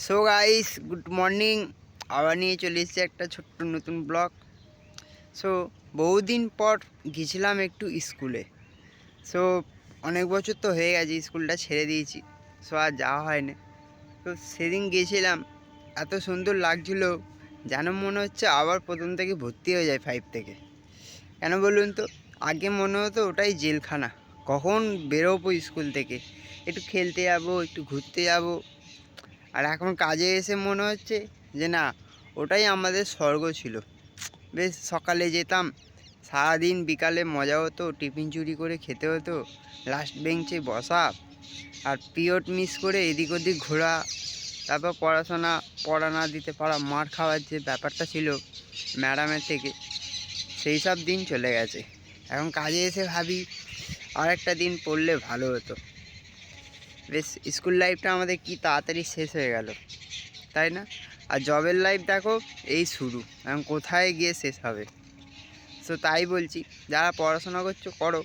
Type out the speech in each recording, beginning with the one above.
So guys, good morning. আবার নিয়ে চলে এসেছি একটা ছোট্ট নতুন ব্লগ। সো বহুদিন পর গেছিলাম একটু স্কুলে। সো অনেক বছর তো হয়ে গেছে, স্কুলটা ছেড়ে দিয়েছি। সো আর যাওয়া হয়নি। তো সেদিন গেছিলাম, এত সুন্দর লাগছিল, যেন মনে হচ্ছে আবার প্রথম থেকে ভর্তি হয়ে যায় 5 থেকে। কেন বলুন তো? আগে মনে হতো ওটাই জেলখানা, কখন বেরোবো স্কুল থেকে, একটু খেলতে যাবো, একটু ঘুরতে যাবো। আর এখন কাজে এসে মনে হচ্ছে যে না, ওটাই আমাদের স্বর্গ ছিল। বেশ সকালে যেতাম, সারাদিন বিকালে মজা হতো, টিফিন চুরি করে খেতে হতো, লাস্ট বেঞ্চে বসা, আর পিরিয়ড মিস করে এদিক ওদিক ঘোরা, তারপর পড়া না দিতে পারা, মার খাওয়ার যে ব্যাপারটা ছিল ম্যাডামের থেকে, সেই সব দিন চলে গেছে। এখন কাজে এসে ভাবি আর একটা দিন পড়লে ভালো হতো। বেশ, স্কুল লাইফটা আমাদের কি তাড়াতাড়ি শেষ হয়ে গেল, তাই না? আর জবের লাইফ দেখো, এই শুরু, এখন কোথায় গিয়ে শেষ হবে। সো তাই বলছি, যারা পড়াশোনা করছো করো,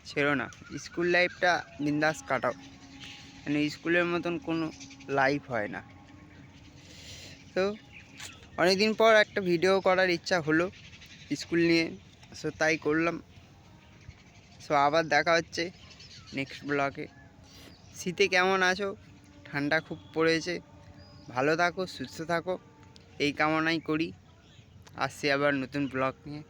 ছেড়ো না, স্কুল লাইফটা বিন্দাস কাটাও। মানে স্কুলের মতন কোনো লাইফ হয় না। তো অনেকদিন পর একটা ভিডিও করার ইচ্ছা হলো স্কুল নিয়ে, সো তাই করলাম। সো আবার দেখা হচ্ছে নেক্সট ব্লগে। শীতে কেমন আছো? ঠান্ডা খুব পড়েছে। ভালো থাকো, সুস্থ থাকো, এই কামনাই করি। আসছি আবার নতুন ব্লগ নিয়ে।